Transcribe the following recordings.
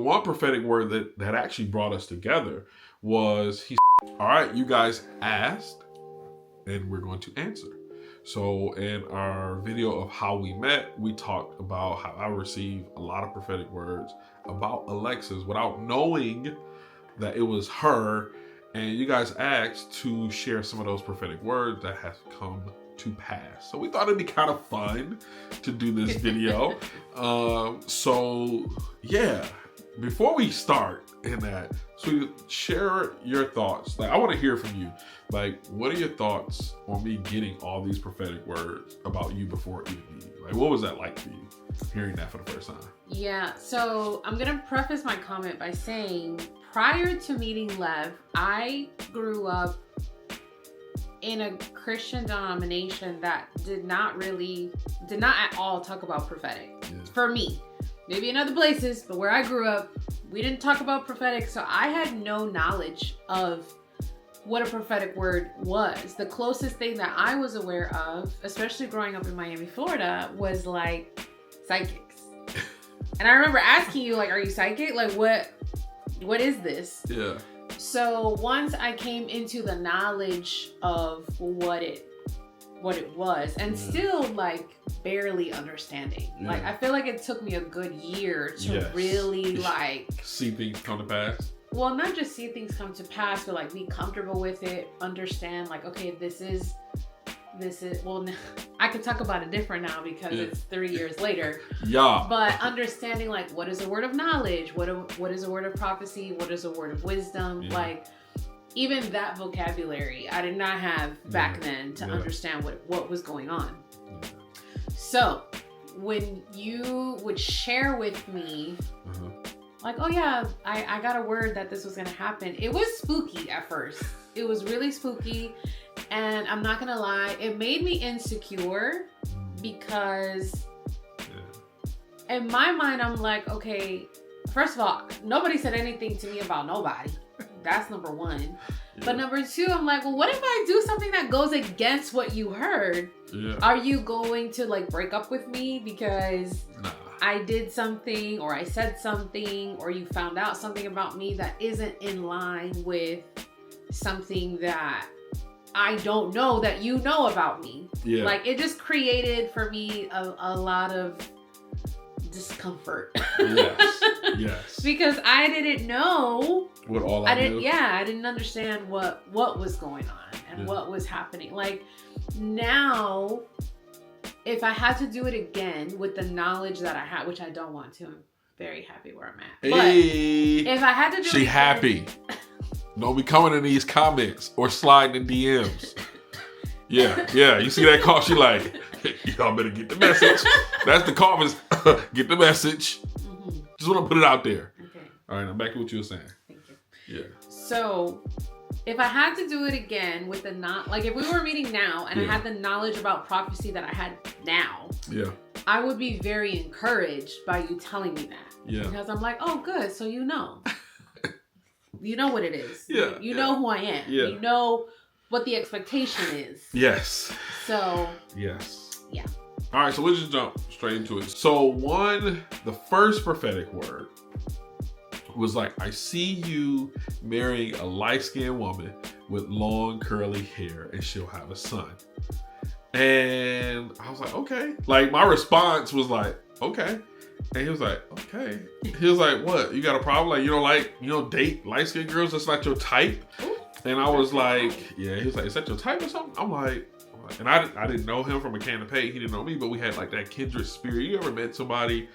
one prophetic word that actually brought us together was, all right, you guys asked, and we're going to answer. So in our video of how we met, we talked about how I received a lot of prophetic words about Alexis without knowing that it was her. And you guys asked to share some of those prophetic words that has come to pass. So we thought it'd be kind of fun to do this video. So yeah, before we start in that, so share your thoughts. Like, I want to hear from you. Like, what are your thoughts on me getting all these prophetic words about you before even meeting you? Like, what was that like for you, hearing that for the first time? Yeah, so I'm gonna preface my comment by saying, prior to meeting Lev, I grew up in a Christian denomination that did not at all talk about prophetic. Yeah. For me, maybe in other places, but where I grew up, we didn't talk about prophetic, so I had no knowledge of what a prophetic word was. The closest thing that I was aware of, especially growing up in Miami, Florida, was like psychics. And I remember asking you, like, are you psychic? Like, what is this? Yeah. So once I came into the knowledge of what it was, and still like barely understanding. Yeah. Like, I feel like it took me a good year to really like see things come to pass. Well, not just see things come to pass, but like be comfortable with it, understand like, okay, this is, well, I could talk about it different now because it's 3 years later. Yeah. But understanding like, what is a word of knowledge? What is a word of prophecy? What is a word of wisdom? Yeah. Like, even that vocabulary I did not have back then to understand what was going on. Yeah. So when you would share with me, like, oh yeah, I got a word that this was gonna happen, it was spooky at first. It was really spooky. And I'm not gonna lie, it made me insecure because in my mind, I'm like, okay, first of all, nobody said anything to me about nobody. That's number one. Yeah. But number two, I'm like, well, what if I do something that goes against what you heard? Yeah. Are you going to like break up with me because I did something or I said something or you found out something about me that isn't in line with something that I don't know that you know about me? Yeah. Like, it just created for me a lot of discomfort. Yes. Because I didn't know what all I knew. I didn't understand what was going on and what was happening. Like, now, if I had to do it again with the knowledge that I had, which I don't want to, I'm very happy where I'm at. Hey, but if I had to do it again, happy. Don't be coming in these comments or sliding in DMs. Yeah. You see that call? She like, y'all better get the message. That's the comments. Get the message. Mm-hmm. Just want to put it out there. Okay. All right, I'm back to what you were saying. Thank you. Yeah. So, if I had to do it again with the like if we were meeting now and I had the knowledge about prophecy that I had now, I would be very encouraged by you telling me that. Yeah. Because I'm like, oh, good. So you know. You know what it is. Yeah. You know who I am. Yeah. You know what the expectation is. Yes. So. Yes. Yeah. All right. So we'll just jump straight into it. So the first prophetic word was like, I see you marrying a light-skinned woman with long curly hair and she'll have a son. And I was like, okay. Like, my response was like, okay. And he was like, okay. He was like, what? You got a problem? Like, you don't date light-skinned girls? That's not your type? And I was like, yeah. He was like, is that your type or something? I'm like, and I didn't know him from a can of paint. He didn't know me, but we had like that kindred spirit. You ever met somebody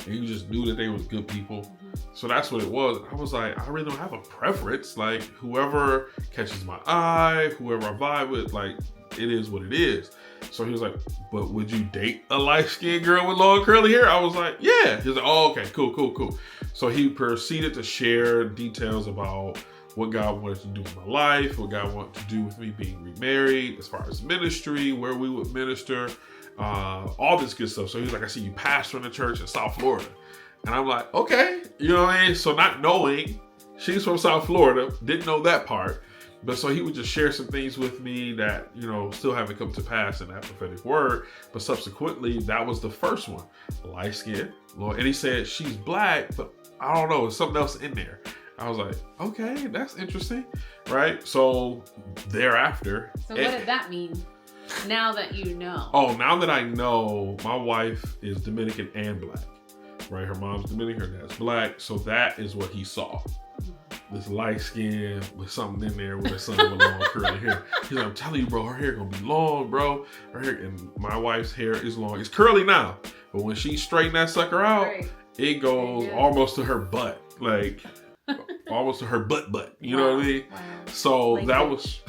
and you just knew that they were good people? Mm-hmm. So that's what it was. I was like, I really don't have a preference. Like, whoever catches my eye, whoever I vibe with, like, it is what it is. So he was like, but would you date a light-skinned girl with long curly hair? I was like, yeah. He was like, oh, okay, cool. So he proceeded to share details about what God wanted to do in my life, what God wanted to do with me being remarried, as far as ministry, where we would minister, all this good stuff. So he was like, I see you pastor in the church in South Florida. And I'm like, okay. You know what I mean? So not knowing, she's from South Florida, didn't know that part. But so he would just share some things with me that, still haven't come to pass in that prophetic word. But subsequently, that was the first one. Light skin. And he said, she's black, but I don't know. There's something else in there. I was like, okay, that's interesting. Right? So thereafter. So what did that mean? Now that you know. Oh, now that I know, my wife is Dominican and black. Right? Her mom's Dominican, her dad's black. So that is what he saw. This light skin with something in there with her son with long curly hair. He's like, I'm telling you, bro, her hair gonna be long, bro. Her hair, and my wife's hair is long. It's curly now, but when she straighten that sucker out, it goes almost to her butt, like almost to her butt. You know what I mean? Wow. So like that was.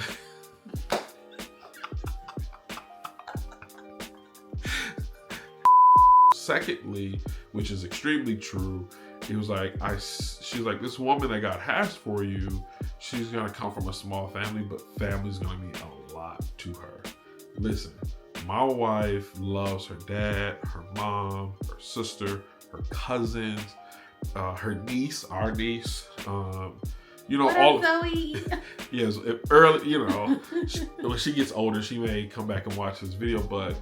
Secondly, which is extremely true, it was like she's like, this woman that God has for you, she's gonna come from a small family, but family's gonna mean a lot to her. Listen, my wife loves her dad, her mom, her sister, her cousins, her niece, our niece. You know, all Zoe? yes, early. You know, when she gets older, she may come back and watch this video, but.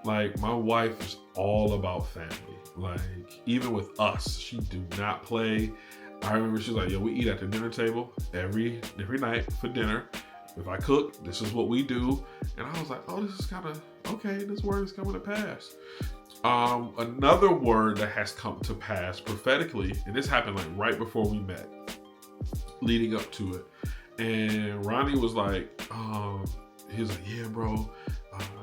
Like, my wife is all about family. Like, even with us, she do not play. I remember she's like, yo, we eat at the dinner table every night for dinner. If I cook, this is what we do. And I was like, oh, this is kind of, okay, this word is coming to pass. Another word that has come to pass prophetically, and this happened like right before we met, leading up to it. And Ronnie was like, he was like, yeah, bro.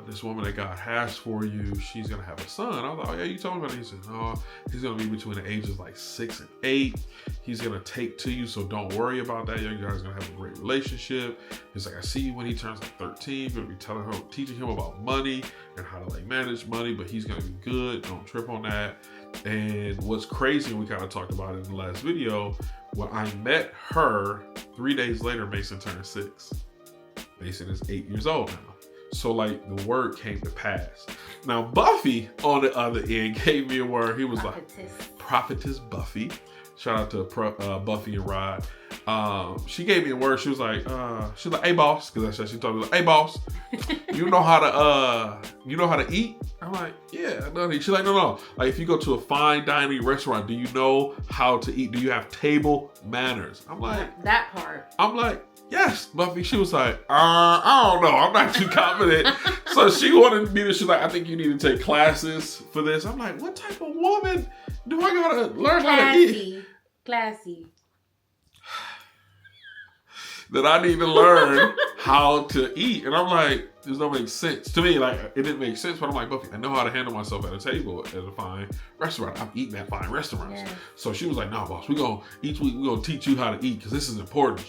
This woman that God has for you, she's gonna have a son. I was like, oh yeah, you told me about it. He said, no, he's gonna be between the ages like 6 and 8. He's gonna take to you, so don't worry about that. You guys are gonna have a great relationship. He's like, I see you when he turns like 13. You're gonna be teaching him about money and how to like manage money, but he's gonna be good. Don't trip on that. And what's crazy, and we kind of talked about it in the last video, when I met her, 3 days later, Mason turned 6. Mason is 8 years old now. So like the word came to pass. Now Buffy on the other end gave me a word. He was prophetess Buffy. Shout out to Buffy and Rod. She gave me a word. She was like, hey boss, because she told me like, hey boss, you know how to eat? I'm like, yeah, I know. She's like, no. Like if you go to a fine dining restaurant, do you know how to eat? Do you have table manners? I'm like, that part. I'm like, yes, Buffy. She was like, I don't know. I'm not too confident. So she wanted me to, she's like, I think you need to take classes for this. I'm like, what type of woman do I gotta learn how to eat? Classy. That I need to learn how to eat. And I'm like, this don't make sense. To me, like, it didn't make sense, but I'm like, Buffy, I know how to handle myself at a table at a fine restaurant. I've eaten at fine restaurants. Yeah. So she was like, no, boss, each week we're gonna teach you how to eat, because this is important.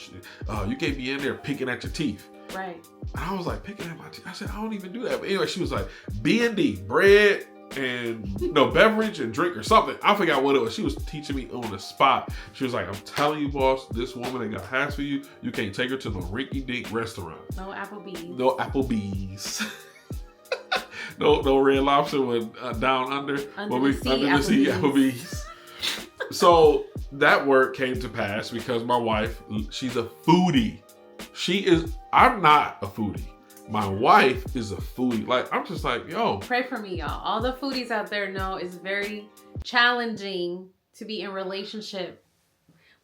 You can't be in there picking at your teeth. Right. And I was like, picking at my teeth? I said, I don't even do that. But anyway, she was like, B&D, bread, and no beverage and drink or something. I forgot what it was. She was teaching me on the spot. She was like, I'm telling you, boss, this woman that God has for you, you can't take her to no rinky-dink restaurant. No Applebee's. No Applebee's. no Red Lobster with Down Under. Under the sea Applebee's. So that word came to pass because my wife, she's a foodie. I'm not a foodie. My wife is a foodie. Like, I'm just like, yo. Pray for me, y'all. All the foodies out there know it's very challenging to be in relationship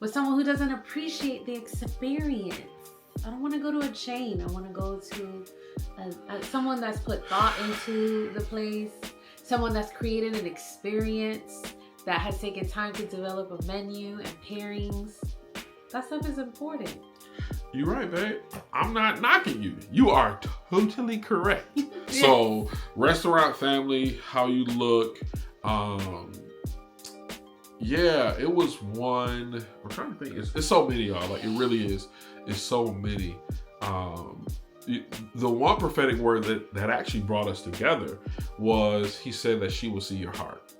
with someone who doesn't appreciate the experience. I don't want to go to a chain. I want to go to someone that's put thought into the place, someone that's created an experience, that has taken time to develop a menu and pairings. That stuff is important. You're right, babe. I'm not knocking you. You are totally correct. Yes. So, restaurant family, how you look. Yeah, it was one. I'm trying to think. It's so many, y'all. Like, it really is. It's so many. The one prophetic word that actually brought us together was, he said that she will see your heart.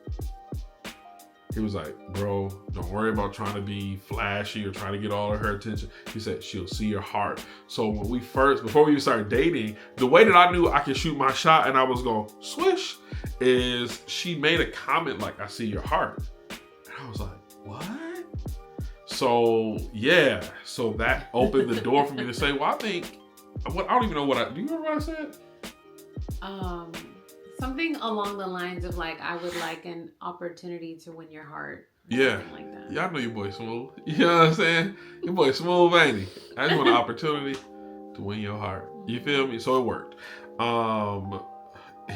He was like, bro, don't worry about trying to be flashy or trying to get all of her attention. He said, she'll see your heart. So when before we started dating, the way that I knew I could shoot my shot and I was going to swish is she made a comment like, I see your heart. And I was like, what? So yeah, so that opened the door for me to say, well, I don't even know do you remember what I said? Something along the lines of like, I would like an opportunity to win your heart. Yeah. Like that. Yeah, I know your boy smooth. You know what I'm saying? Your boy smooth, ain't he? I just want an opportunity to win your heart. You feel me? So it worked.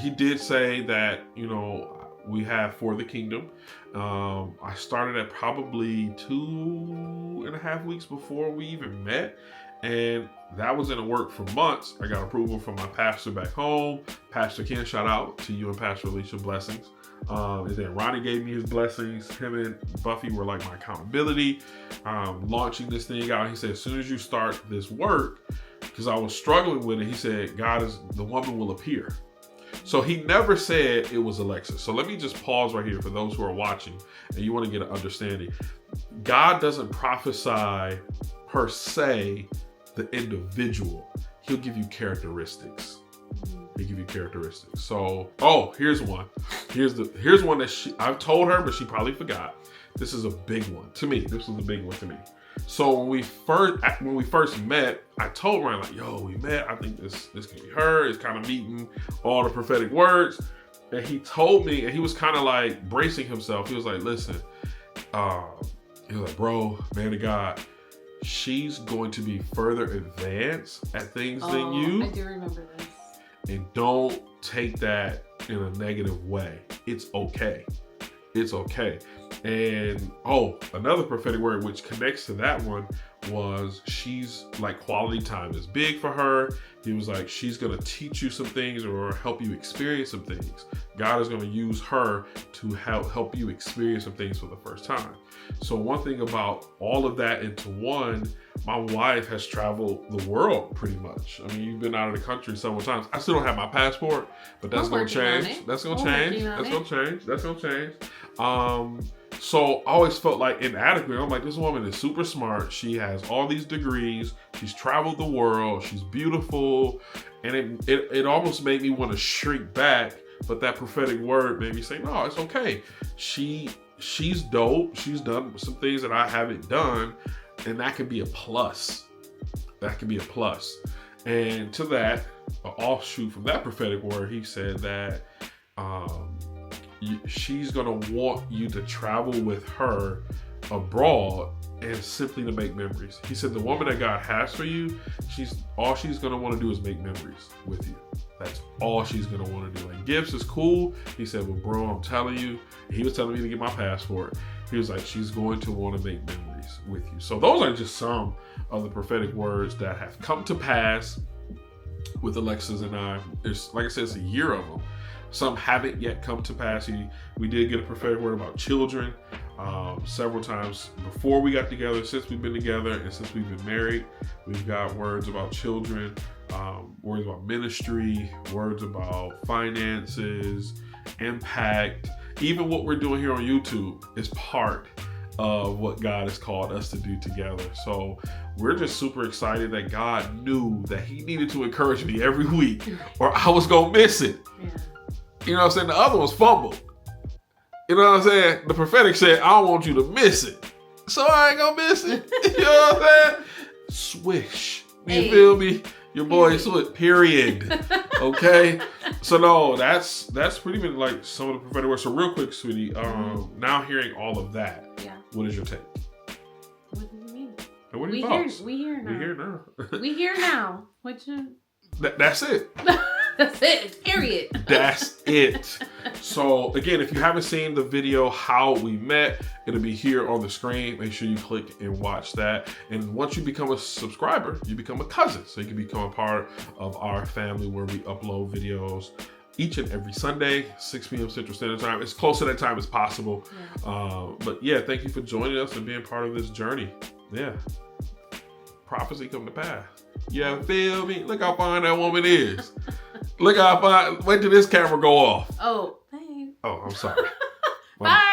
He did say that, you know, we have For the Kingdom. I started at probably 2.5 weeks before we even met. And that was in the work for months. I got approval from my pastor back home. Pastor Ken, shout out to you and Pastor Alicia, blessings. And then Ronnie gave me his blessings. Him and Buffy were like my accountability. Launching this thing out. He said, as soon as you start this work, because I was struggling with it, he said, the woman will appear. So he never said it was Alexis. So let me just pause right here for those who are watching and you want to get an understanding. God doesn't prophesy per se the individual. He'll give you characteristics. He'll give you characteristics. So, here's one. Here's one that I've told her, but she probably forgot. This is a big one to me. This was a big one to me. So when we first met, I told Ryan, like, yo, we met. I think this can be her. It's kind of meeting all the prophetic words. And he told me, and he was kind of like bracing himself. He was like, listen, he was like, bro, man of God, she's going to be further advanced at things than you. I do remember this. And don't take that in a negative way. It's okay. It's okay. And another prophetic word which connects to that one was she's like quality time is big for her. He was like, she's going to teach you some things or help you experience some things. God is going to use her to help you experience some things for the first time. So one thing about all of that into one, my wife has traveled the world pretty much. I mean, you've been out of the country several times. I still don't have my passport, but that's going to change. That's going to change. That's going to change. That's going to change. So I always felt like inadequate. I'm like, this woman is super smart. She has all these degrees. She's traveled the world. She's beautiful. And it almost made me want to shrink back. But that prophetic word made me say, no, it's okay. She's dope. She's done some things that I haven't done. And that can be a plus. That can be a plus. And to that, an offshoot from that prophetic word, he said that she's going to want you to travel with her abroad and simply to make memories. He said the woman that God has for you, all she's going to want to do is make memories with you. That's all she's going to want to do. And gifts is cool. He said, well, bro, I'm telling you, he was telling me to get my passport. He was like, she's going to want to make memories with you. So those are just some of the prophetic words that have come to pass with Alexis and I. It's, like I said, it's a year of them. Some haven't yet come to pass. We did get a prophetic word about children several times before we got together, since we've been together, and since we've been married. We've got words about children, words about ministry, words about finances, impact. Even what we're doing here on YouTube is part of what God has called us to do together. So we're just super excited that God knew that he needed to encourage me every week or I was going to miss it. Yeah. You know what I'm saying? The other one's fumbled. You know what I'm saying? The prophetic said, I don't want you to miss it. So I ain't gonna miss it. You know what I'm saying? Swish. You feel me? Your boy Swish. Period. Okay? So no, that's pretty much like some of the prophetic words. So real quick, sweetie, now hearing all of that, what is your take? What do you mean? And what are your thoughts? We here now. We here now. We here now. That's it. That's it. Period. That's it. So again, if you haven't seen the video how we met, it'll be here on the screen. Make sure you click and watch that. And once you become a subscriber, you become a cousin. So you can become a part of our family where we upload videos each and every Sunday, 6 p.m. Central Standard Time. As close to that time as possible. Yeah. But yeah, thank you for joining us and being part of this journey. Yeah. Prophecy come to pass. You feel me? Look how fine that woman is. Look how fine. Wait till this camera go off. Oh, thanks. Oh, I'm sorry. Bye.